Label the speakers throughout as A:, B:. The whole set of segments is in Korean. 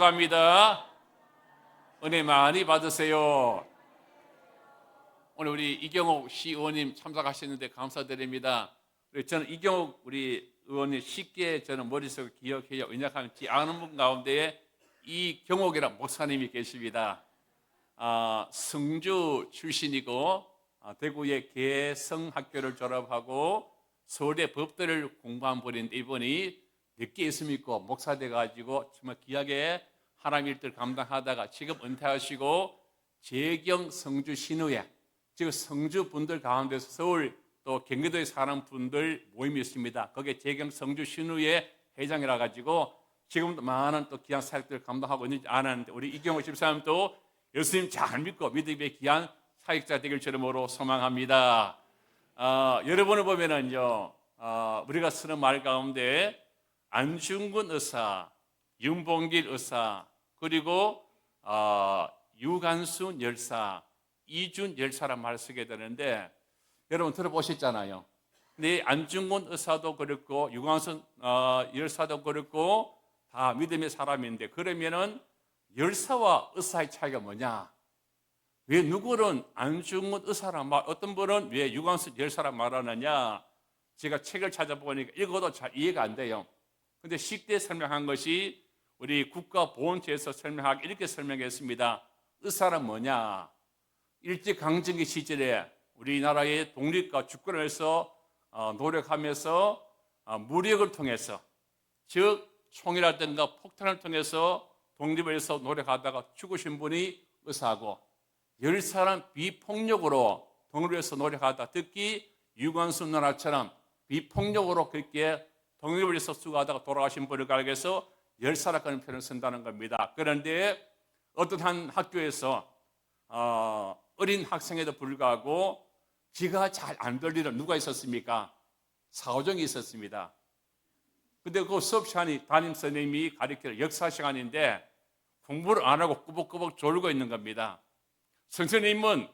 A: 감사합니다. 은혜 많이 받으세요. 오늘 우리 이경옥 시의원님 참석하셨는데 감사드립니다. 저는 이경옥 우리 의원님 쉽게 저는 머릿속에 기억해요. 왜냐하면 아는 분 가운데 이경옥이라는 목사님이 계십니다. 성주 출신이고 대구의 개성학교를 졸업하고 서울대 법대를 공부한 분인데 이분이 늦게 예수 믿고 목사 돼가지고 정말 귀하게 하나님 일들 감당하다가 지금 은퇴하시고 재경 성주 신우회, 지금 성주 분들 가운데서 서울 또 경기도에 사는 분들 모임이 있습니다. 거기에 재경 성주 신우회 회장이라 가지고 지금도 많은 또 귀한 사역들을 감당하고 있는지 아는데 우리 이경호 집사님도 예수님 잘 믿고 믿음의 귀한 사역자 되길 주름으로 소망합니다. 여러분을 보면은요, 우리가 쓰는 말 가운데 안중근 의사, 윤봉길 의사, 그리고 유관순 열사, 이준 열사란 말을 쓰게 되는데 여러분 들어보셨잖아요. 근데 안중근 의사도 그렇고 유관순 열사도 그렇고 다 믿음의 사람인데 그러면은 열사와 의사의 차이가 뭐냐? 왜 누구는 안중근 의사란 말, 어떤 분은 왜 유관순 열사란 말하느냐? 제가 책을 찾아보니까 읽어도 잘 이해가 안 돼요. 근데 쉽게 설명한 것이 우리 국가보훈처에서 설명하기 이렇게 설명했습니다. 의사란 뭐냐? 일제강점기 시절에 우리나라의 독립과 주권을 위해서 노력하면서 무력을 통해서, 즉 총이라든가 폭탄을 통해서 독립을 위해서 노력하다가 죽으신 분이 의사고, 열사는 비폭력으로 독립을 위해서 노력하다, 특히 유관순 누나처럼 비폭력으로 그렇게 독립을 위해서 수고하다가 돌아가신 분을 가리켜서 열사라는 표현을 쓴다는 겁니다. 그런데 어떤 한 학교에서 어린 학생에도 불구하고 귀가 잘 안 들리는 누가 있었습니까? 사오정이 있었습니다. 근데 그 수업 시간이 담임 선생님이 가르치는 역사 시간인데 공부를 안 하고 꾸벅꾸벅 졸고 있는 겁니다. 선생님은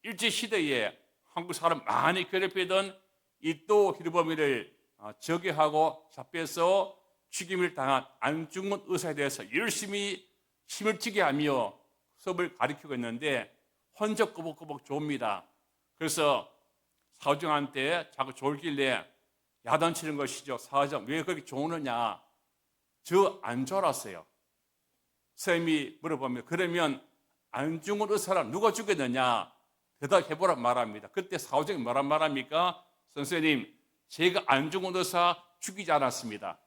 A: 일제시대에 한국 사람 많이 괴롭히던 이토 히로부미를 저격하고 잡혀서 죽임을 당한 안중근 의사에 대해서 열심히 힘을 찌게 하며 수업을 가르치고 있는데 혼자 꾸벅꾸벅 졸습니다. 그래서 사오정한테 자꾸 졸길래 야단치는 것이죠. 사오정 왜 그렇게 조느냐? 저 안 졸았어요. 선생님이 물어보면 그러면 안중근 의사를 누가 죽였느냐? 대답해보라 말합니다. 그때 사오정이 뭐란 말합니까? 선생님, 제가 안중근 의사 죽이지 않았습니다.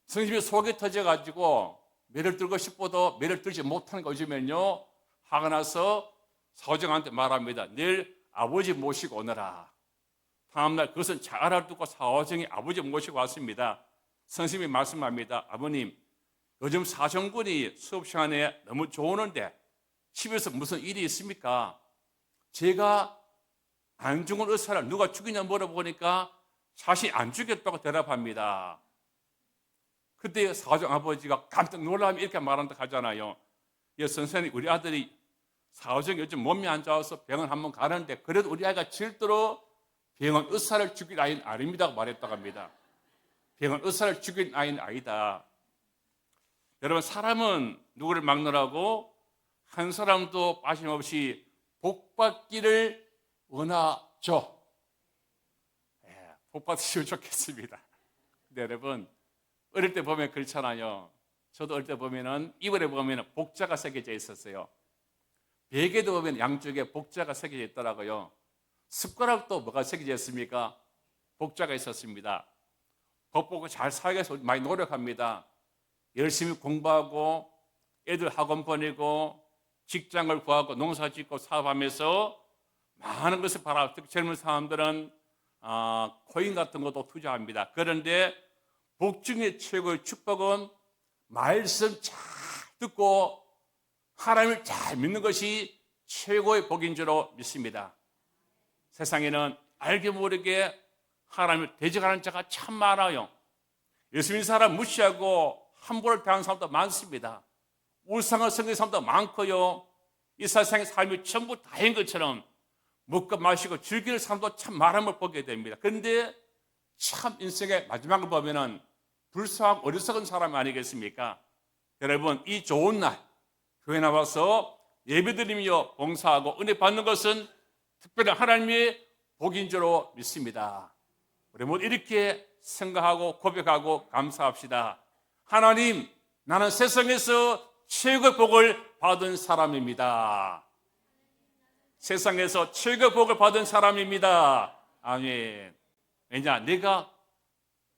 A: 선생님이 속이 터져가지고 매를 들고 싶어도 매를 들지 못하는 거 요즘엔요, 화가 나서 사오정한테 말합니다. 내일 아버지 모시고 오너라. 다음날 그것은 잘 알아두고 사오정이 아버지 모시고 왔습니다. 선생님이 말씀합니다. 아버님, 요즘 사정군이 수업 시간에 너무 좋으는데 집에서 무슨 일이 있습니까? 제가 안중근 의사를 누가 죽이냐 물어보니까 자신이 안 죽였다고 대답합니다. 그때 사오정 아버지가 깜짝 놀라면 이렇게 말한다 하잖아요. 예, 선생님, 우리 아들이 사오정이 요즘 몸이 안 좋아서 병원 한번 가는데 그래도 우리 아이가 절대로 병원 의사를 죽일 아이는 아닙니다 말했다고 합니다. 병원 의사를 죽일 아이는 아니다. 여러분, 사람은 누구를 막느라고 한 사람도 빠짐없이 복받기를 원하죠. 복 받으시면 좋겠습니다. 근데 여러분, 어릴 때 보면 그렇잖아요. 저도 어릴 때 보면은 이불에 보면은 복자가 새겨져 있었어요. 베개도 보면 양쪽에 복자가 새겨져 있더라고요. 숟가락도 뭐가 새겨져 있습니까? 복자가 있었습니다. 복 보고 잘 살기 위해서 많이 노력합니다. 열심히 공부하고 애들 학원 보내고 직장을 구하고 농사 짓고 사업하면서 많은 것을 바라. 특히 젊은 사람들은 코인 같은 것도 투자합니다. 그런데 복 중에 최고의 축복은 말씀 잘 듣고 하나님을 잘 믿는 것이 최고의 복인 줄로 믿습니다. 세상에는 알게 모르게 하나님을 대적하는 자가 참 많아요. 예수 믿는 사람 무시하고 함부로 대하는 사람도 많습니다. 울상을 섬기는 사람도 많고요. 이 세상의 삶이 전부 다인 것처럼 먹고 마시고 즐기는 사람도 참 많음을 보게 됩니다. 그런데 참 인생의 마지막을 보면은 불쌍하고 어리석은 사람 아니겠습니까? 여러분, 이 좋은 날 교회 나와서 예배드리며 봉사하고 은혜 받는 것은 특별히 하나님의 복인 줄로 믿습니다. 우리 모두 이렇게 생각하고 고백하고 감사합시다. 하나님, 나는 세상에서 최고의 복을 받은 사람입니다. 세상에서 최고의 복을 받은 사람입니다. 아멘. 왜냐, 내가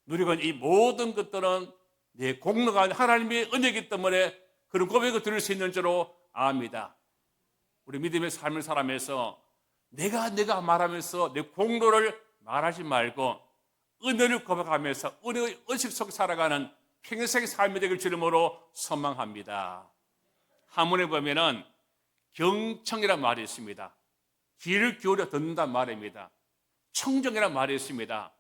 A: 누리고 있는 이 모든 것들은 내 공로가 아닌 하나님의 은혜이기 때문에 그런 고백을 드릴 수 있는 줄로 압니다. 우리 믿음의 삶을 살아면서 내가 말하면서 내 공로를 말하지 말고 은혜를 고백하면서 은혜의 의식 속에 살아가는 평생의 삶이 되길 주님으로 소망합니다. 한문에 보면은 경청이라는 말이 있습니다. 귀를 기울여 듣는다는 말입니다. 청정이라는 말이 있습니다.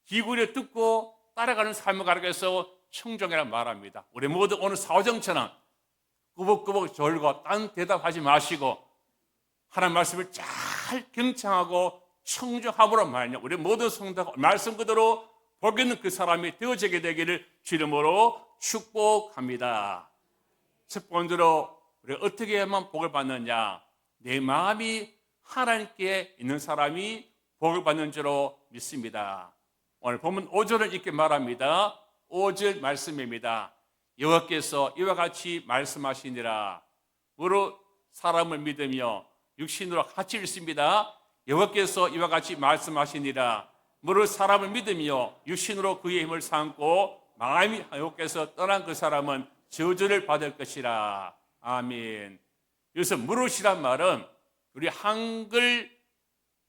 A: 귀 기울여 듣고 따라가는 삶을 가르쳐서 청정이라는 말합니다. 우리 모두 오늘 사오정처럼 꾸벅꾸벅 졸고 딴 대답하지 마시고 하나님 말씀을 잘 경청하고 청정함으로 말이냐, 우리 모든 성도가 말씀 그대로 보겠는 그 사람이 되어지게 되기를 주님으로 축복합니다. 첫 번째로 우리가 어떻게 하면 복을 받느냐, 내 마음이 하나님께 있는 사람이 복을 받는 줄로 믿습니다. 오늘 본문 5절을 이렇게 말합니다. 5절 말씀입니다. 여호와께서 이와 같이 말씀하시니라. 무릇 사람을 믿으며 육신으로 같이 읽습니다. 여호와께서 이와 같이 말씀하시니라. 무릇 사람을 믿으며 육신으로 그의 힘을 삼고 마음이 여호와께서 떠난 그 사람은 저주를 받을 것이라. 아멘. 여기서 무릇이란 말은 우리 한글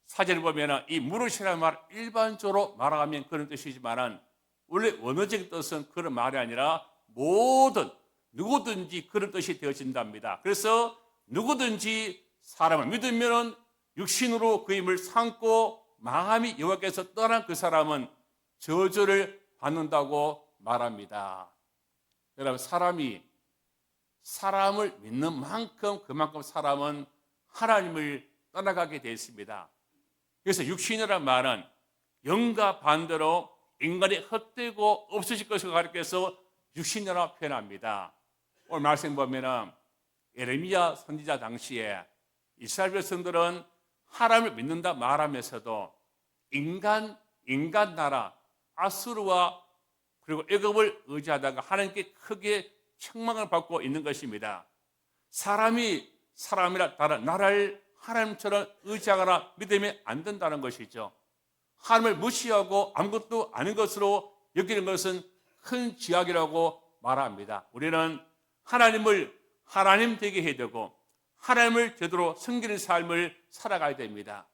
A: 사전을 보면 이 무릇이라는 말 일반적으로 말하면 그런 뜻이지만 원래 원어적인 뜻은 그런 말이 아니라 모든 누구든지 그런 뜻이 되어진답니다. 그래서 누구든지 사람을 믿으면 육신으로 그 힘을 삼고 마음이 여호와께서 떠난 그 사람은 저주를 받는다고 말합니다. 여러분, 사람을 믿는 만큼 그만큼 사람은 하나님을 떠나가게 되어 있습니다. 그래서 육신이라는 말은 영과 반대로 인간이 헛되고 없어질 것을 가리켜서 육신이라고 표현합니다. 오늘 말씀 보면 예레미야 선지자 당시에 이스라엘 백성들은 하나님을 믿는다 말하면서도 인간 나라 아수르와 그리고 애굽을 의지하다가 하나님께 크게 책망을 받고 있는 것입니다. 사람이 사람이라 다른 나라를 하나님처럼 의지하거나 믿으면 안 된다는 것이죠. 하나님을 무시하고 아무것도 아닌 것으로 여기는 것은 큰 죄악이라고 말합니다. 우리는 하나님을 하나님 되게 해야 되고 하나님을 제대로 섬기는 삶을 살아가야 됩니다.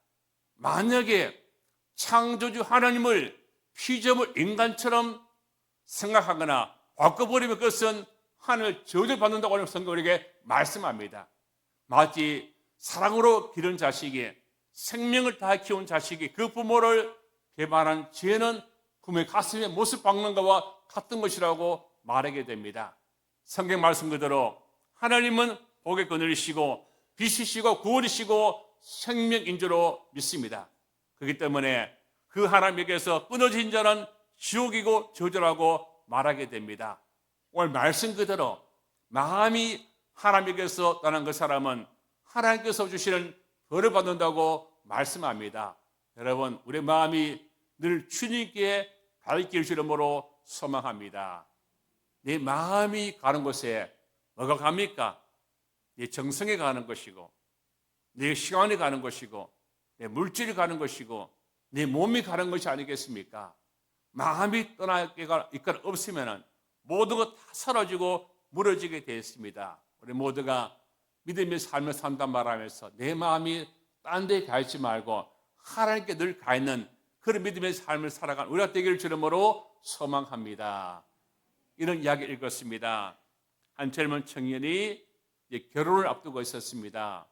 A: 만약에 창조주 하나님을 피조물 인간처럼 생각하거나 바꿔버리면 그것은 하나님을 저주받는다고 하는 성경이 우리에게 말씀합니다. 마치 사랑으로 기른 자식이 생명을 다해 키운 자식이 그 부모를 배반한 죄는 부모의 가슴에 못을 박는 것과 같은 것이라고 말하게 됩니다. 성경 말씀 그대로 하나님은 복의 그늘이시고 빛이시고 구원이시고 생명인 줄로 믿습니다. 그렇기 때문에 그 하나님에게서 끊어진 자는 지옥이고 저주라고 말하게 됩니다. 오늘 말씀 그대로 마음이 하나님에게서 떠난 그 사람은 하나님께서 주시는 벌을 받는다고 말씀합니다. 여러분, 우리 마음이 늘 주님께 가르칠 주름으로 소망합니다. 내 마음이 가는 곳에 뭐가 갑니까? 내 정성이 가는 것이고 내 시간이 가는 것이고 내 물질이 가는 것이고 내 몸이 가는 것이 아니겠습니까? 마음이 떠나기가 없으면 모든 것 다 사라지고 무너지게 되어 있습니다. 우리 모두가 믿음의 삶을 산단 말하면서 내 마음이 딴 데 가 있지 말고 하나님께 늘 가 있는 그런 믿음의 삶을 살아가는 우리가 되기를 주름으로 소망합니다. 이런 이야기를 읽었습니다. 한 젊은 청년이 결혼을 앞두고 있었습니다.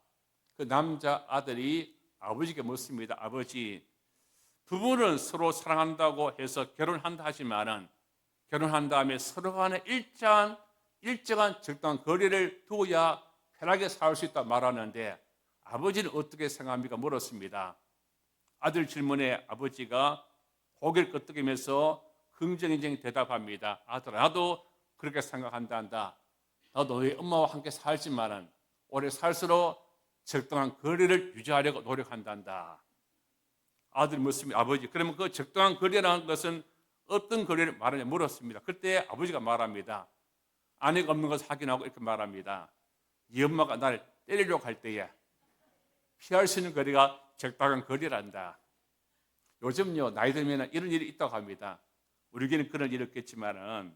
A: 그 남자 아들이 아버지께 묻습니다. 아버지, 부부는 서로 사랑한다고 해서 결혼한다 하지만은 결혼한 다음에 서로 간에 일정한 적당한 거리를 두어야 편하게 살 수 있다 말하는데 아버지는 어떻게 생각합니까? 물었습니다. 아들 질문에 아버지가 고개를 끄덕이면서 긍정적인 대답합니다. 아들아, 나도 그렇게 생각한다. 나도 너희 엄마와 함께 살지만은 오래 살수록 적당한 거리를 유지하려고 노력한단다. 아들이 묻습니다. 아버지, 그러면 그 적당한 거리라는 것은 어떤 거리를 말하냐 물었습니다. 그때 아버지가 말합니다. 아내가 없는 것을 확인하고 이렇게 말합니다. 이 엄마가 나를 때리려고 할 때에 피할 수 있는 거리가 적당한 거리란다. 요즘요, 나이 들면 이런 일이 있다고 합니다. 우리 교회는 그런 일이 없겠지만은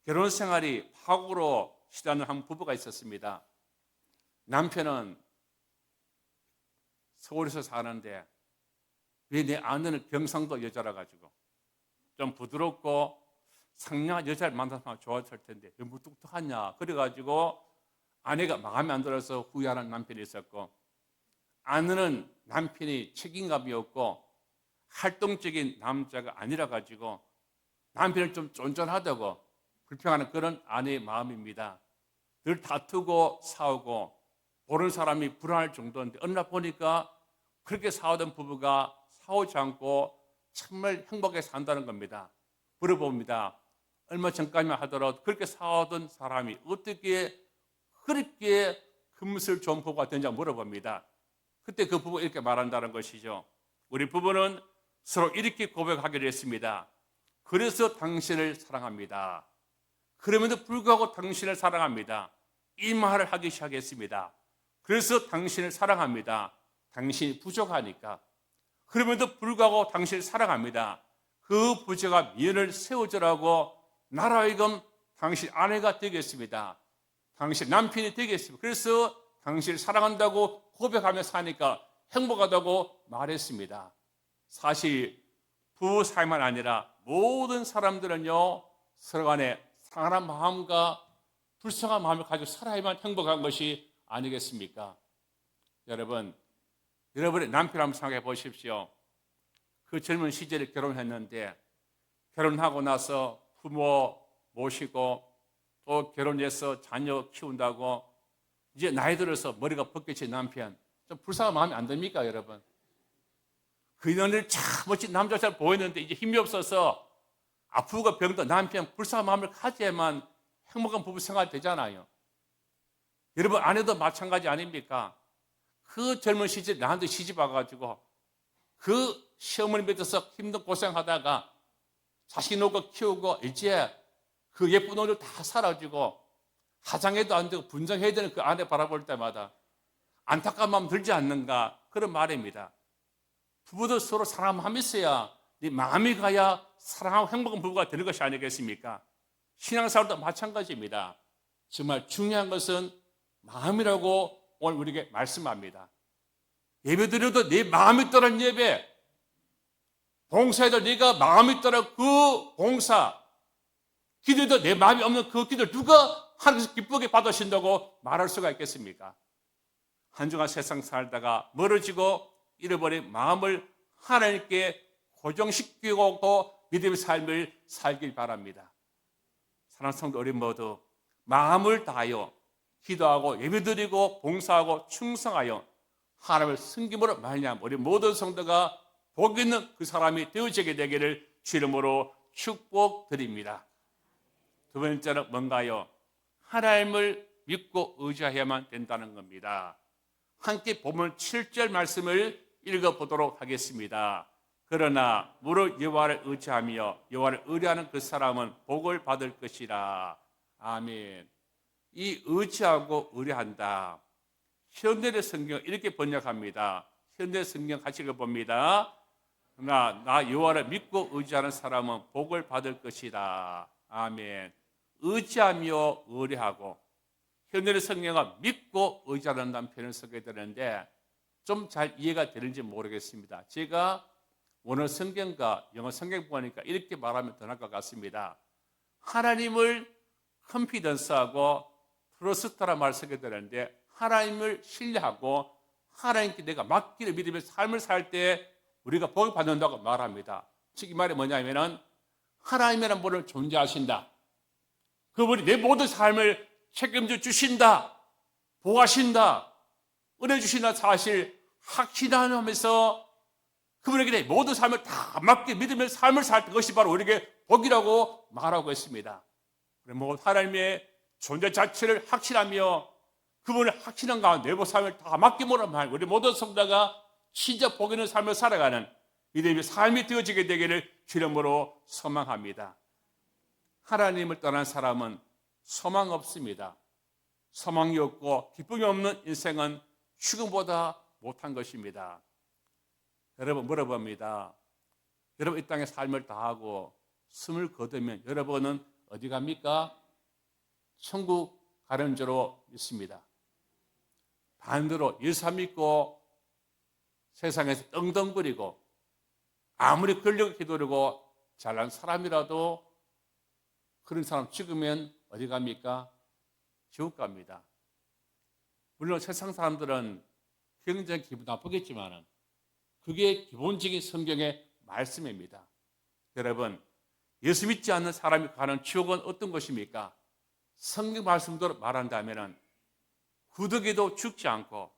A: 결혼 생활이 파국으로 시달리는 한 부부가 있었습니다. 남편은 서울에서 사는데 왜 내 아내는 경상도 여자라 가지고 좀 부드럽고 상냥한 여자를 만나서 좋았을 텐데 왜 무뚝뚝하냐. 그래가지고 아내가 마음에 안 들어서 후회하는 남편이 있었고, 아내는 남편이 책임감이 없고 활동적인 남자가 아니라 가지고 남편을 좀 쫀쫀하다고 불평하는 그런 아내의 마음입니다. 늘 다투고 싸우고 보는 사람이 불안할 정도인데 어느 날 보니까 그렇게 싸우던 부부가 싸우지 않고 정말 행복하게 산다는 겁니다. 물어봅니다. 얼마 전까지만 하더라도 그렇게 싸우던 사람이 어떻게 그렇게 금슬 좋은 부부가 되는지 물어봅니다. 그때 그 부부가 이렇게 말한다는 것이죠. 우리 부부는 서로 이렇게 고백하기로 했습니다. 그래서 당신을 사랑합니다. 그럼에도 불구하고 당신을 사랑합니다. 이 말을 하기 시작했습니다. 그래서 당신을 사랑합니다. 당신이 부족하니까. 그럼에도 불구하고 당신을 사랑합니다. 그 부족한 미연을 세워주라고 나로 하여금 당신 아내가 되겠습니다. 당신 남편이 되겠습니다. 그래서 당신을 사랑한다고 고백하며 사니까 행복하다고 말했습니다. 사실 부부 사이만 아니라 모든 사람들은요, 서로 간에 상한 마음과 불쌍한 마음을 가지고 살아야만 행복한 것이 아니겠습니까? 여러분의 남편 한번 생각해 보십시오. 그 젊은 시절에 결혼했는데 결혼하고 나서 부모 모시고 또 결혼해서 자녀 키운다고 이제 나이 들어서 머리가 벗겨진 남편, 좀 불쌍한 마음이 안 듭니까, 여러분? 그 인연을 참 멋진 남자처럼 보이는데 이제 힘이 없어서 아프고 병든 남편 불쌍한 마음을 가져야만 행복한 부부 생활이 되잖아요. 여러분 아내도 마찬가지 아닙니까? 그 젊은 시절 나한테 시집 와가지고 그 시어머니 밑에서 힘든 고생하다가 자식 놓고 키우고 이제 그 예쁜 옷을 다 사라지고 화장해도 안 되고 분장해야 되는 그 아내 바라볼 때마다 안타까운 마음 들지 않는가, 그런 말입니다. 부부도 서로 사랑하는 마음이 있어야 네 마음이 가야 사랑하고 행복한 부부가 되는 것이 아니겠습니까? 신앙생활도 마찬가지입니다. 정말 중요한 것은 마음이라고 오늘 우리에게 말씀합니다. 예배드려도 네 마음이 떠난 예배, 봉사해도 네가 마음이 떠난 그 봉사, 기도해도 내 마음이 없는 그 기도를 누가 하나님께서 기쁘게 받으신다고 말할 수가 있겠습니까? 한 주간 세상 살다가 멀어지고 잃어버린 마음을 하나님께 고정시키고 믿음의 삶을 살길 바랍니다. 사랑하는 성도 우리 모두 마음을 다하여 기도하고 예배드리고 봉사하고 충성하여 하나님을 섬김으로 말미암아 우리 모든 성도가 복 있는 그 사람이 되어지게 되기를 주 이름으로 축복드립니다. 두 번째는 뭔가요? 하나님을 믿고 의지해야만 된다는 겁니다. 함께 본문 7절 말씀을 읽어보도록 하겠습니다. 그러나 무릇 여호와를 의지하며 여호와를 의뢰하는 그 사람은 복을 받을 것이라. 아멘. 이 의지하고 의뢰한다. 현대의 성경 이렇게 번역합니다. 현대 성경 같이 읽어봅니다. 그러나 나 여호와를 믿고 의지하는 사람은 복을 받을 것이다. 아멘. 의지하며 의뢰하고, 현대의 성경은 믿고 의지한다는 표현을 쓰게 되는데 좀 잘 이해가 되는지 모르겠습니다. 제가 원어 성경과 영어 성경 보니까 이렇게 말하면 더 나을 것 같습니다. 하나님을 컨피던스하고 트러스트라 말을 쓰게 되는데 하나님을 신뢰하고 하나님께 내가 맡기를 믿으며 삶을 살 때 우리가 복을 받는다고 말합니다. 즉 이 말이 뭐냐면은 하나님이라는 분을 존재하신다. 그분이 내 모든 삶을 책임져 주신다, 보호하신다, 은혜 주신다 사실 확신하면서 그분에게 내 모든 삶을 다 맡겨 믿으며 삶을 살 때 그것이 바로 우리에게 복이라고 말하고 있습니다. 하나님의 존재 자체를 확신하며 그분을 확신한 가운데 내부 삶을 다 맡김으로 말 우리 모든 성도가 진짜 복 있는 삶을 살아가는 믿음의 삶이 되어지게 되기를 주님으로 소망합니다. 하나님을 떠난 사람은 소망 없습니다. 소망이 없고 기쁨이 없는 인생은 죽음보다 못한 것입니다. 여러분 물어봅니다. 여러분 이 땅에 삶을 다하고 숨을 거두면 여러분은 어디 갑니까? 천국 가는 줄로 믿습니다. 반대로 예수 믿고 세상에서 떵떵거리고 아무리 권력을 휘두르고 잘난 사람이라도 그런 사람 죽으면 어디 갑니까? 지옥 갑니다. 물론 세상 사람들은 굉장히 기분 나쁘겠지만 그게 기본적인 성경의 말씀입니다. 여러분 예수 믿지 않는 사람이 가는 지옥은 어떤 것입니까? 성경 말씀대로 말한다면 구더기도 죽지 않고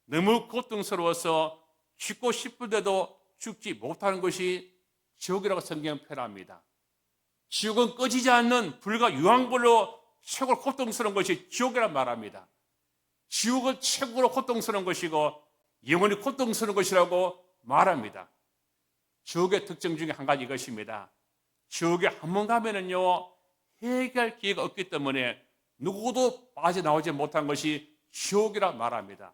A: 너무 고통스러워서 죽고 싶은데도 죽지 못하는 것이 지옥이라고 성경은 표현합니다. 지옥은 꺼지지 않는 불과 유황불로 최고로 고통스러운 것이 지옥이란 말합니다. 지옥은 최고로 고통스러운 것이고 영원히 고통스러운 것이라고 말합니다. 지옥의 특징 중에 한 가지 이것입니다. 지옥에 한 번 가면은요 해결할 기회가 없기 때문에 누구도 빠져나오지 못한 것이 지옥이라 말합니다.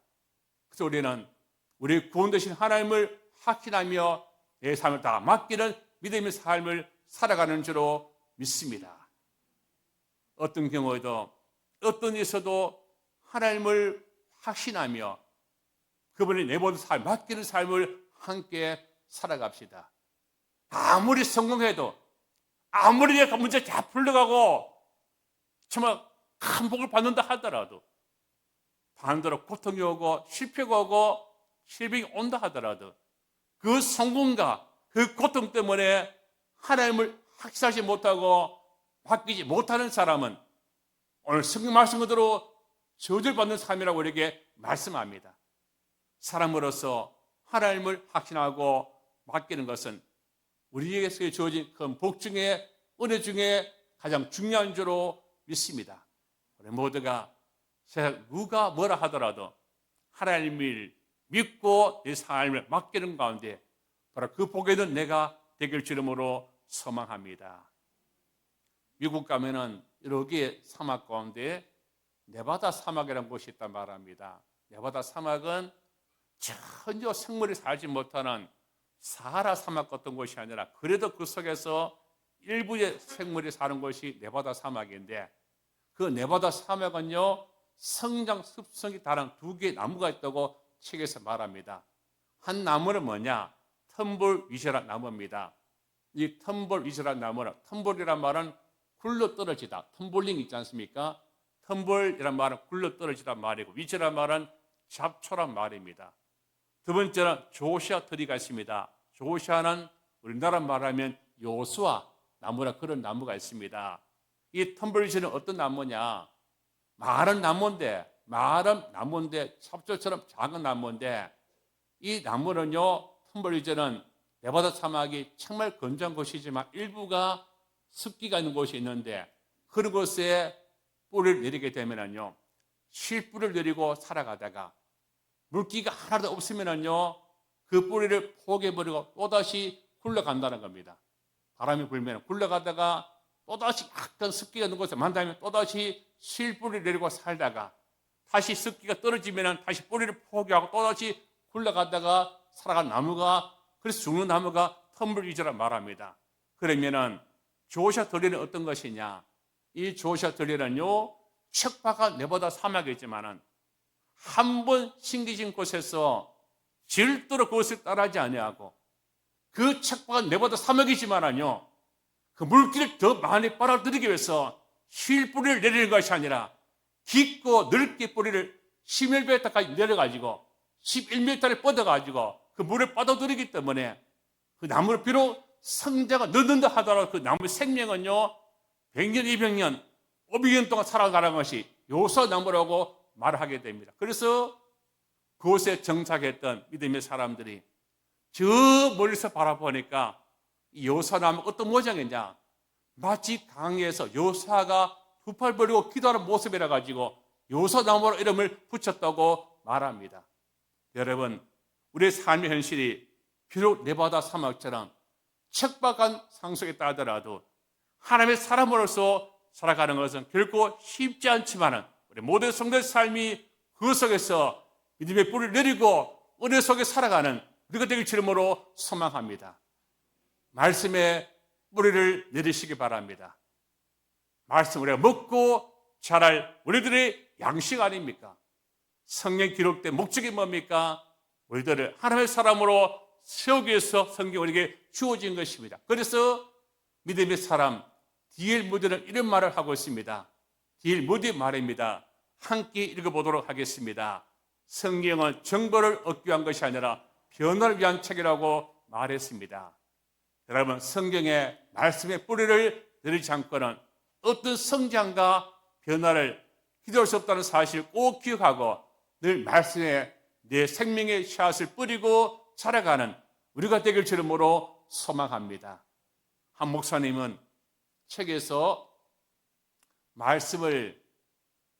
A: 그래서 우리는 우리 구원 되신 하나님을 확신하며 내 삶을 다 맡기는 믿음의 삶을 살아가는 줄로 믿습니다. 어떤 경우에도 어떤 일에서도 하나님을 확신하며 그분이 내 모든 삶 맡기는 삶을 함께 살아갑시다. 아무리 성공해도 아무리 내가 문제 다 풀려가고 정말 큰 복을 받는다 하더라도 반대로 고통이 오고 실패가 오고 실패가 온다 하더라도 그 성공과 그 고통 때문에 하나님을 확신하지 못하고 바뀌지 못하는 사람은 오늘 성경 말씀 그대로 저주받는 삶이라고 우리에게 말씀합니다. 사람으로서 하나님을 확신하고 맡기는 것은 우리에게 주어진 큰 복 중에 은혜 중에 가장 중요한 줄로 믿습니다. 우리 모두가 세상 누가 뭐라 하더라도 하나님을 믿고 내 삶을 맡기는 가운데 바로 그 복에는 내가 되길 주름으로 소망합니다. 미국 가면은 여기 사막 가운데 네바다 사막이라는 곳이 있단 말합니다. 네바다 사막은 전혀 생물이 살지 못하는 사하라 사막 같은 곳이 아니라 그래도 그 속에서 일부의 생물이 사는 곳이 네바다 사막인데 그 네바다 사막은요 성장 습성이 다른 두 개의 나무가 있다고 책에서 말합니다. 한 나무는 뭐냐? 텀블위즈라는 나무입니다. 이 텀블위즈라는 나무는 텀블이란 말은 굴러 떨어지다. 텀블링 있지 않습니까? 텀블이란 말은 굴러 떨어지란 말이고 위즈란 말은 잡초란 말입니다. 두 번째는 조시아 트리가 있습니다. 조시아는 우리나라 말하면 요수아 나무라 그런 나무가 있습니다. 이 텀블위즈는 어떤 나무냐? 마른 나무인데 잡초처럼 작은 나무인데 이 나무는요 텀블위즈는 네바다 사막이 정말 건조한 곳이지만 일부가 습기가 있는 곳이 있는데 그런 곳에 뿌리를 내리게 되면은요 실뿌리를 내리고 살아가다가 물기가 하나도 없으면은요 그 뿌리를 포개버리고 또다시 굴러간다는 겁니다. 바람이 불면 굴러가다가 또다시 약간 습기가 있는 곳에 만나면 또다시 실뿌리를 내리고 살다가 다시 습기가 떨어지면 다시 뿌리를 포기하고 또다시 굴러가다가 살아간 나무가 그래서 죽는 나무가 텀블위즈라 말합니다. 그러면은 조시아 들리는 어떤 것이냐? 이 조시아 들리는요 척박한 네바다 사막이지만은 한 번 심겨진 곳에서 절대로 그것을 따라하지 아니하고 그 척박한 네바다 사막이지만은요 그 물기를 더 많이 빨아들이기 위해서 실뿌리를 내리는 것이 아니라 깊고 넓게 뿌리를 11m까지 내려가지고 11m를 뻗어가지고 그 물을 빨아들이기 때문에 그 나무를 비록 성자가 늦는다 하더라도 그 나무의 생명은요 100년, 200년, 500년 동안 살아가는 것이 요소나무라고 말을 하게 됩니다. 그래서 그곳에 정착했던 믿음의 사람들이 저 멀리서 바라보니까 이 요사나무 어떤 모양이냐? 마치 강에서 요사가 두 팔 벌리고 기도하는 모습이라 가지고 요소나무로 이름을 붙였다고 말합니다. 여러분, 우리의 삶의 현실이 비록 네바다 사막처럼 척박한 상속에 따르더라도 하나님의 사람으로서 살아가는 것은 결코 쉽지 않지만은 우리 모든 성도의 삶이 그 속에서 믿음의 뿌리를 내리고 은혜 속에 살아가는 우리가 되길 주름으로 소망합니다. 말씀의 뿌리를 내리시기 바랍니다. 말씀 우리가 먹고 자랄 우리들의 양식 아닙니까? 성경 기록된 목적이 뭡니까? 우리들을 하나님의 사람으로 세우기 위해서 성경이 우리에게 주어진 것입니다. 그래서 믿음의 사람 D.L. 무디는 이런 말을 하고 있습니다. D.L. 무디 말입니다. 함께 읽어보도록 하겠습니다. 성경은 정보를 얻기 위한 것이 아니라 변화를 위한 책이라고 말했습니다. 여러분, 성경의 말씀의 뿌리를 내리지 않고는 어떤 성장과 변화를 기도할 수 없다는 사실을 꼭 기억하고 늘 말씀에 내 생명의 씨앗을 뿌리고 자라가는 우리가 되길 주름으로 소망합니다. 한 목사님은 책에서 말씀을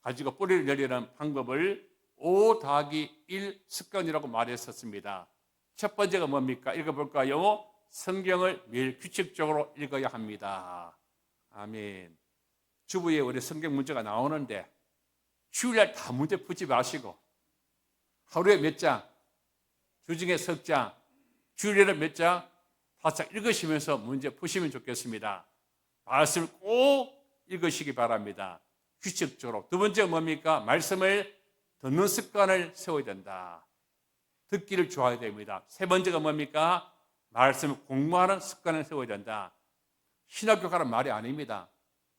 A: 가지고 뿌리를 내리는 방법을 5-1 습관이라고 말했었습니다. 첫 번째가 뭡니까? 읽어볼까요? 성경을 매일 규칙적으로 읽어야 합니다. 아멘. 주부에 우리 성경 문제가 나오는데 주일날 다 문제 푸지 마시고 하루에 몇 장, 주중에 석 장, 주일에 몇 장, 5장 읽으시면서 문제 푸시면 좋겠습니다. 말씀을 꼭 읽으시기 바랍니다. 규칙적으로. 두 번째가 뭡니까? 말씀을 듣는 습관을 세워야 된다. 듣기를 좋아해야 됩니다. 세 번째가 뭡니까? 말씀을 공부하는 습관을 세워야 된다. 신학교 가는 말이 아닙니다.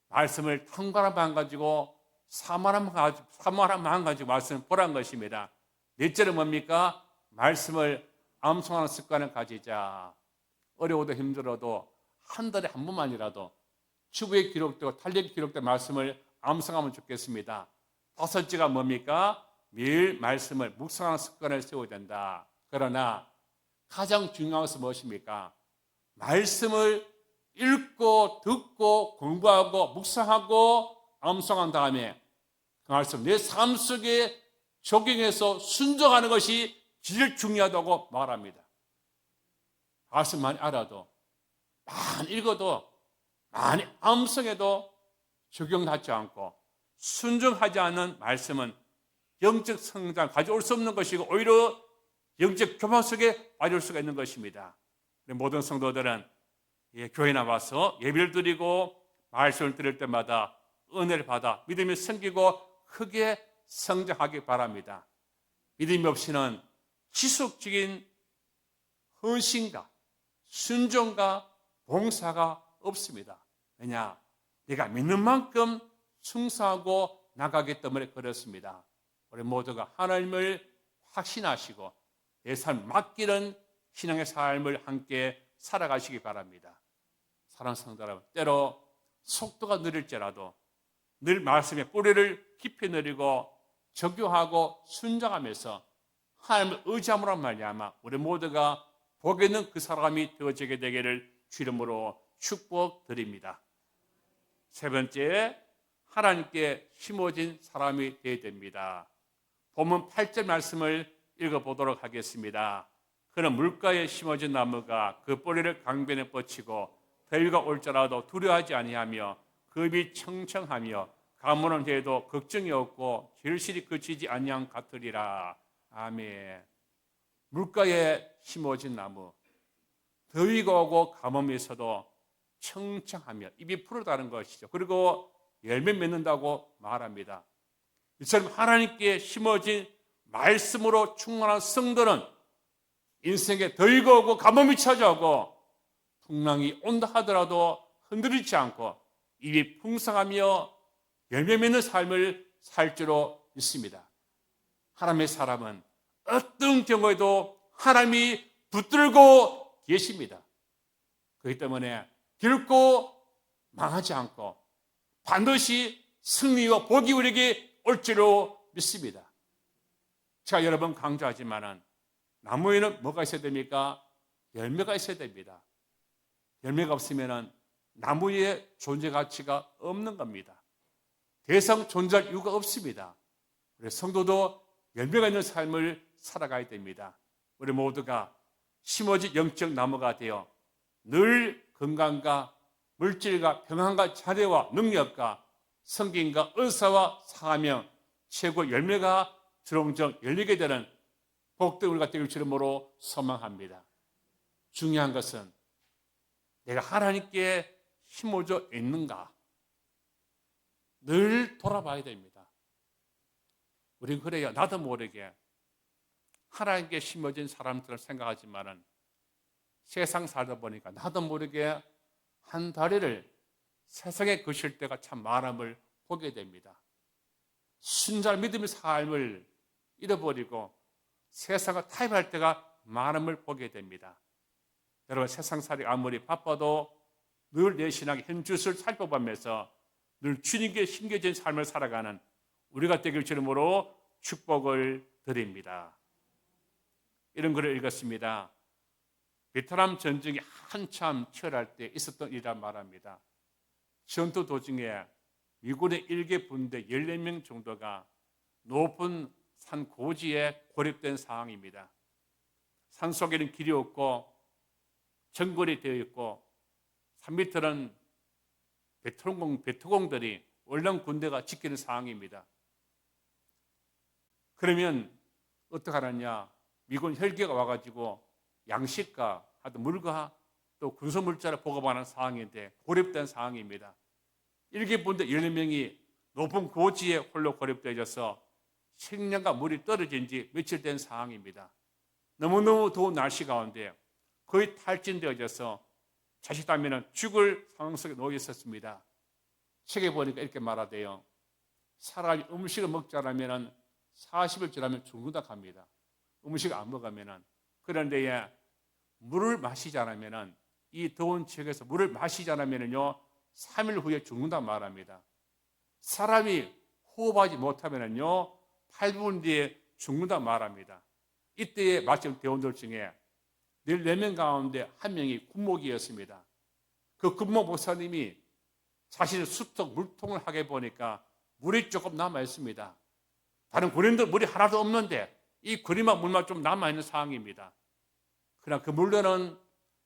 A: 말씀을 탕과한 마음 가지고 사모한 마음 가지고 말씀을 보라는 것입니다. 넷째는 뭡니까? 말씀을 암송하는 습관을 가지자. 어려워도 힘들어도 한 달에 한 번만이라도 주부에 기록되고 탄력에 기록된 말씀을 암송하면 좋겠습니다. 다섯째가 뭡니까? 매일 말씀을 묵상하는 습관을 세워야 된다. 그러나 가장 중요한 것은 무엇입니까? 말씀을 읽고 듣고 공부하고 묵상하고 암송한 다음에 그 말씀 내 삶 속에 적용해서 순종하는 것이 제일 중요하다고 말합니다. 말씀 많이 알아도 많이 읽어도 많이 암송해도 적용하지 않고 순종하지 않는 말씀은 영적 성장 가져올 수 없는 것이고 오히려 영적 교만 속에 빠질 수가 있는 것입니다. 모든 성도들은 교회 나와서 예배를 드리고 말씀을 들을 때마다 은혜를 받아 믿음이 생기고 크게 성장하기 바랍니다. 믿음이 없이는 지속적인 헌신과 순종과 봉사가 없습니다. 왜냐? 내가 믿는 만큼 충성하고 나가기 때문에 그렇습니다. 우리 모두가 하나님을 확신하시고 내 삶을 맡기는 신앙의 삶을 함께 살아가시기 바랍니다. 사랑하는 성도 여러분, 때로 속도가 느릴지라도 늘 말씀의 뿌리를 깊이 내리고 적용하고 순종하면서 하나님을 의지함으로 말미암아 우리 모두가 복이 있는 그 사람이 되어지게 되기를 주 이름으로 축복드립니다. 세 번째, 하나님께 심어진 사람이 되어야 됩니다. 본문 8절 말씀을 읽어보도록 하겠습니다. 그는 물가에 심어진 나무가 그 뿌리를 강변에 뻗치고 더위가 올지라도 두려워하지 아니하며 급이 청청하며 가물은 해도 걱정이 없고 절실히 그치지 아니한 같으리라. 아멘. 물가에 심어진 나무, 더위가 오고 가뭄이 있어도 청청하며 입이 푸르다는 것이죠. 그리고 열매 맺는다고 말합니다. 이처럼 하나님께 심어진 말씀으로 충만한 성도는 인생에 더위가 오고 가뭄이 찾아오고 풍랑이 온다 하더라도 흔들리지 않고 입이 풍성하며 열매 맺는 삶을 살 줄로 믿습니다. 하나님의 사람은 어떤 경우에도 하나님이 붙들고 계십니다. 그렇기 때문에 결코 망하지 않고 반드시 승리와 복이 우리에게 올 줄로 믿습니다. 제가 여러 번 강조하지만은 나무에는 뭐가 있어야 됩니까? 열매가 있어야 됩니다. 열매가 없으면은 나무의 존재 가치가 없는 겁니다. 더 이상 존재할 이유가 없습니다. 우리 성도도 열매가 있는 삶을 살아가야 됩니다. 우리 모두가 심어진 영적 나무가 되어 늘 건강과 물질과 평안과 자례와 능력과 성김과 은사와 상하며 최고 열매가 주렁주렁 열리게 되는 복된 우리가 되길 주름으로 소망합니다. 중요한 것은 내가 하나님께 힘어져 있는가 늘 돌아봐야 됩니다. 우린 그래요. 나도 모르게 하나님께 심어진 사람들을 생각하지만은 세상 살다 보니까 나도 모르게 한 다리를 세상에 거실 때가 참 많음을 보게 됩니다. 순전한 믿음의 삶을 잃어버리고 세상과 타협할 때가 많음을 보게 됩니다. 여러분, 세상살이 아무리 바빠도 늘 내 신앙의 현주를 살펴보면서 늘 주님께 심겨진 삶을 살아가는 우리가 되길 주름으로 축복을 드립니다. 이런 글을 읽었습니다. 베트남 전쟁이 한참 치열할 때 있었던 일이란 말합니다. 전투 도중에 미군의 일개 분대 14명 정도가 높은 산 고지에 고립된 상황입니다. 산 속에는 길이 없고 정글이 되어 있고 산 밑에는 베트공들이 얼른 군대가 지키는 상황입니다. 그러면 어떻게 하느냐? 미군 헬기가 와가지고 양식과 하여튼 물과 또 군소물자를 보급하는 상황인데 고립된 상황입니다. 일개 분대 14명이 높은 고지에 홀로 고립되어져서 식량과 물이 떨어진 지 며칠 된 상황입니다. 너무너무 더운 날씨 가운데 거의 탈진되어져서 자칫 하면 죽을 상황 속에 놓여 있었습니다. 책에 보니까 이렇게 말하대요. 사람이 음식을 먹지 않으면 40일 지나면 죽는다 합니다. 음식을 안 먹으면. 그런데 물을 마시지 않으면 이 더운 지역에서 물을 마시지 않으면요 3일 후에 죽는다 말합니다. 사람이 호흡하지 못하면요 8분 뒤에 죽는다 말합니다. 이때에 마침 대원들 중에 14명 가운데 한 명이 군목이었습니다. 그 군목 목사님이 자신의 수턱 물통을 하게 보니까 물이 조금 남아 있습니다. 다른 군인들 물이 하나도 없는데 이 그림만 물만 좀 남아 있는 상황입니다. 그러나 그 물로는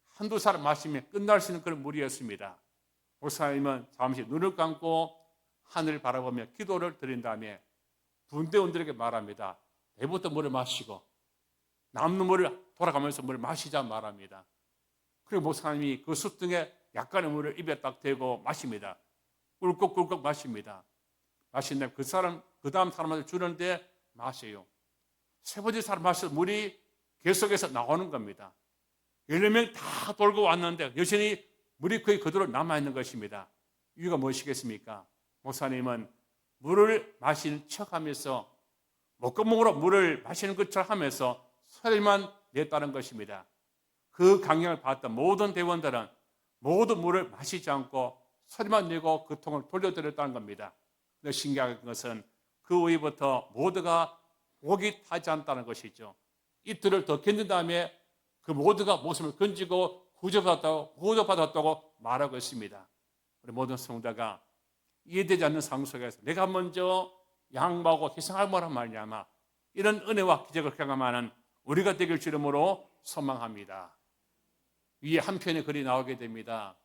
A: 한두 사람 마시면 끝날 수 있는 그런 물이었습니다. 목사님은 잠시 눈을 감고 하늘을 바라보며 기도를 드린 다음에 군대원들에게 말합니다. 내부터 물을 마시고 남는 물을 돌아가면서 물을 마시자 말합니다. 그리고 목사님이 그 숯등에 약간의 물을 입에 딱 대고 마십니다. 꿀꺽꿀꺽 마십니다. 마신다면 그 다음 사람한테 주는데 마셔요. 세 번째 사람 마셔서 물이 계속해서 나오는 겁니다. 14명 다 돌고 왔는데 여전히 물이 거의 그대로 남아있는 것입니다. 이유가 무엇이겠습니까? 목사님은 물을 마시는 척하면서 목구멍으로 물을 마시는 것처럼 하면서 소리만 냈다는 것입니다. 그 강령을 받았던 모든 대원들은 모두 물을 마시지 않고 소리만 내고 그 통을 돌려드렸다는 겁니다. 근데 신기한 것은 그 후부터 모두가 목이 타지 않았다는 것이죠. 이틀을 더 견딘 다음에 그 모두가 목숨을 건지고 구조받았다고 말하고 있습니다. 우리 모든 성도가 이해되지 않는 상황 속에서 내가 먼저 양보하고 희생할 거란 말이야마 이런 은혜와 기적을 경험하는 우리가 되길 주름으로 소망합니다. 위에 한 편의 글이 나오게 됩니다.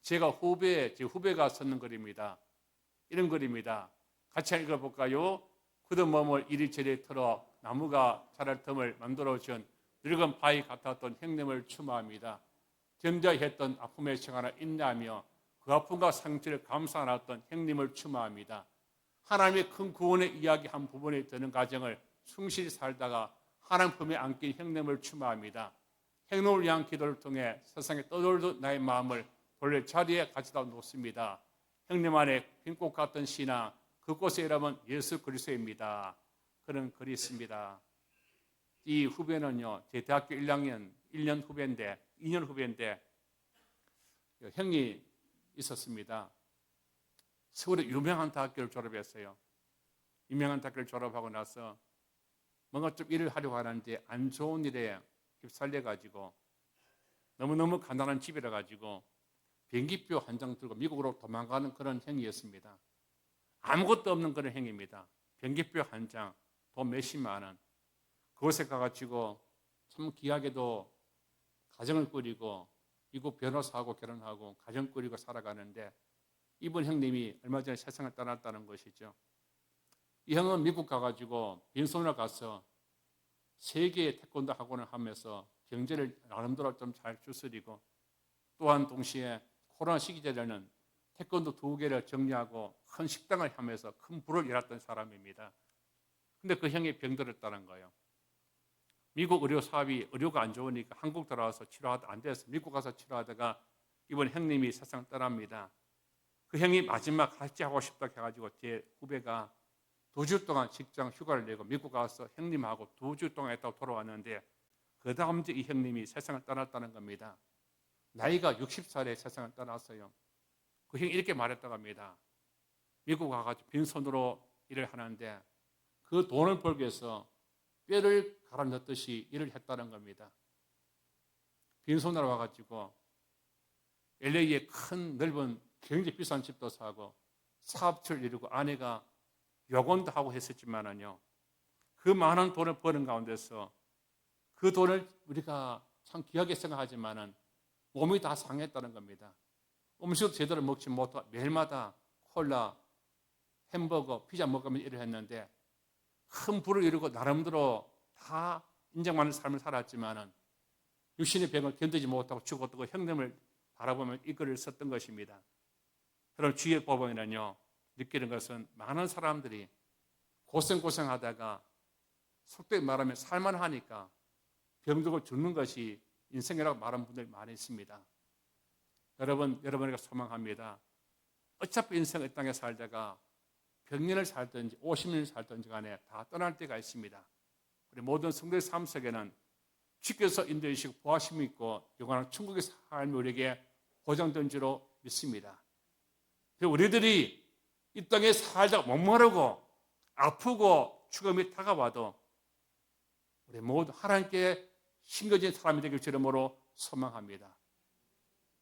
A: 제 후배가 썼는 글입니다. 이런 글입니다. 같이 읽어볼까요? 그도 몸을 이리저리 털어 나무가 자랄 틈을 만들어준 늙은 바위 같았던 형님을 추모합니다. 견뎌야 했던 아픔의 시간을 인내하며 그 아픔과 상처를 감사하였던 형님을 추모합니다. 하나님의 큰 구원의 이야기 한 부분에 드는 과정을 충실히 살다가 하나님 품에 안긴 형님을 추모합니다. 형님을 위한 기도를 통해 세상에 떠돌던 나의 마음을 본래 자리에 가져다 놓습니다. 형님 안에 빈꽃 같은 신앙, 그곳의 이름은 예수 그리스도입니다. 그런 글이 있습니다. 이 후배는요, 제 대학교 1년 후배인데, 2년 후배인데, 형이 있었습니다. 서울의 유명한 대학교를 졸업했어요. 유명한 대학교를 졸업하고 나서 뭔가 좀 일을 하려고 하는데 안 좋은 일에 휩쓸려가지고 너무너무 가난한 집이라 가지고 비행기표 한 장 들고 미국으로 도망가는 그런 형이었습니다. 아무것도 없는 그런 행위입니다. 변기표 한 장, 돈 몇십만 원. 그곳에 가가지고 참 귀하게도 가정을 꾸리고 미국 변호사하고 결혼하고 가정 꾸리고 살아가는데, 이분 형님이 얼마 전에 세상을 떠났다는 것이죠. 이 형은 미국 가가지고 빈손으로 가서 세계의 태권도 학원을 하면서 경제를 나름대로 좀 잘 추스리고, 또한 동시에 코로나 시기전에는 태권도 2개를 정리하고 큰 식당을 하면서 큰 부를 일었던 사람입니다. 근데 그 형이 병들었다는 거예요. 미국 의료 사업이 의료가 안 좋으니까 한국 들어와서 치료하다 안 돼서 미국 가서 치료하다가 이번 형님이 세상 떠납니다. 그 형이 마지막 할지 하고 싶다 해가지고 제 후배가 2주 동안 직장 휴가를 내고 미국 가서 형님하고 2주 동안 있다가 돌아왔는데, 그 다음 주 이 형님이 세상을 떠났다는 겁니다. 나이가 60살에 세상을 떠났어요. 그 형이 이렇게 말했다고 합니다. 미국 가가지고 빈손으로 일을 하는데 그 돈을 벌기 위해서 뼈를 갈아 넣듯이 일을 했다는 겁니다. 빈손으로 와가지고 LA에 큰 넓은 굉장히 비싼 집도 사고 사업체를 이루고 아내가 요건도 하고 했었지만은요, 그 많은 돈을 버는 가운데서 그 돈을 우리가 참 귀하게 생각하지만은 몸이 다 상했다는 겁니다. 음식도 제대로 먹지 못하고 매일마다 콜라, 햄버거, 피자 먹으면서 일을 했는데 큰 부를 이루고 나름대로 다 인정받는 삶을 살았지만은 육신의 병을 견디지 못하고 죽었고 형님을 바라보며 이 글을 썼던 것입니다. 여러분, 주의 법원이는요, 느끼는 것은 많은 사람들이 고생하다가 속되게 말하면 살만하니까 병들고 죽는 것이 인생이라고 말하는 분들이 많이 있습니다. 여러분에게 소망합니다. 어차피 인생 이 땅에 살다가 100년을 살든지 50년을 살든지 간에 다 떠날 때가 있습니다. 우리 모든 성도의 삶 속에는 주께서 인도해 주시고 보호하심이 있고 영원한 천국의 삶이 우리에게 보장된 줄로 믿습니다. 우리들이 이 땅에 살다가 목마르고 아프고 죽음이 다가와도 우리 모두 하나님께 심겨진 사람이 되길 주름으로 소망합니다.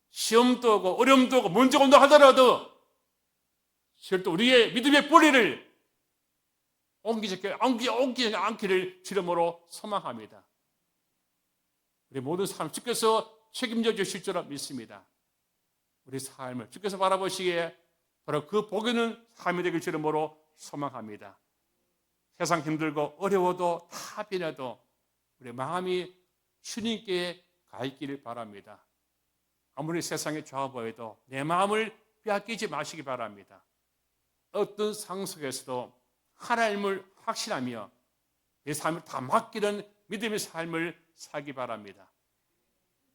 A: 시험도 오고 어려움도 오고 문제가 온다 하더라도 절대 우리의 믿음의 뿌리를 옮기지 않기를 주름으로 소망합니다. 우리 모든 삶 주께서 책임져 주실 줄 믿습니다. 우리 삶을 주께서 바라보시기에 바로 그 복이 있는 삶이 되길 주름으로 소망합니다. 세상 힘들고 어려워도 다 비내도 우리 마음이 주님께 가 있기를 바랍니다. 아무리 세상에 좋아 보여도 내 마음을 빼앗기지 마시기 바랍니다. 어떤 상황 속에서도 하나님을 확신하며 내 삶을 다 맡기는 믿음의 삶을 살기 바랍니다.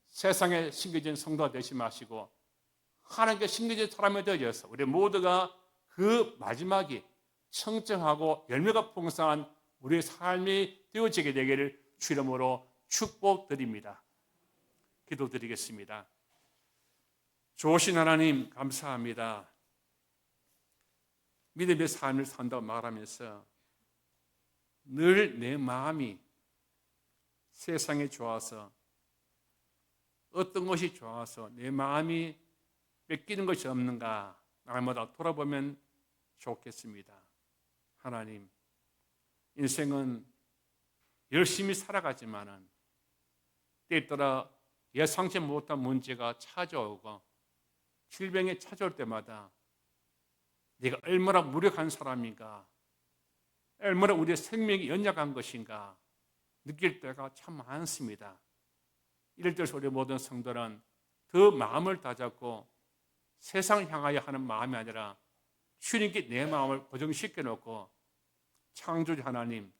A: 세상에 심겨진 성도가 되지 마시고 하나님께 심겨진 사람이 되어서 우리 모두가 그 마지막이 청정하고 열매가 풍성한 우리의 삶이 되어지게 되기를 주 이름으로 축복드립니다. 기도드리겠습니다. 좋으신 하나님 감사합니다. 믿음의 삶을 산다고 말하면서 늘 내 마음이 세상에 좋아서 어떤 것이 좋아서 내 마음이 뺏기는 것이 없는가 날마다 돌아보면 좋겠습니다. 하나님, 인생은 열심히 살아가지만은 때에 따라 예상치 못한 문제가 찾아오고 질병이 찾아올 때마다 내가 얼마나 무력한 사람인가, 얼마나 우리의 생명이 연약한 것인가 느낄 때가 참 많습니다. 이럴 때 우리 모든 성도는 더 마음을 다잡고 세상을 향하여 하는 마음이 아니라 주님께 내 마음을 고정시켜 놓고 창조주 하나님,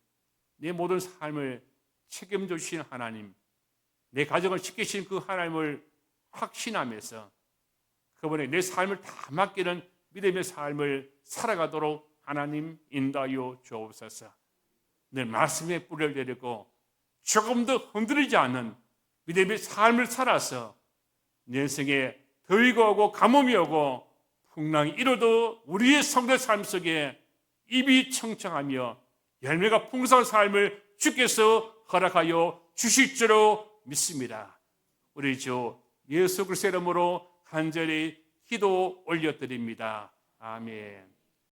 A: 내 모든 삶을 책임져 주신 하나님, 내 가정을 지키신 그 하나님을 확신하면서 그분의 내 삶을 다 맡기는 믿음의 삶을 살아가도록 하나님 인도하여 주옵소서. 늘 말씀의 뿌리를 내리고 조금도 흔들리지 않는 믿음의 삶을 살아서 내 인생에 더위가 오고 가뭄이 오고 풍랑이 일어도 우리의 성도의 삶 속에 입이 청청하며 열매가 풍성한 삶을 주께서 허락하여 주실 줄로 믿습니다. 우리 주 예수 그리스도의 이름으로 간절히 기도 올려드립니다. 아멘.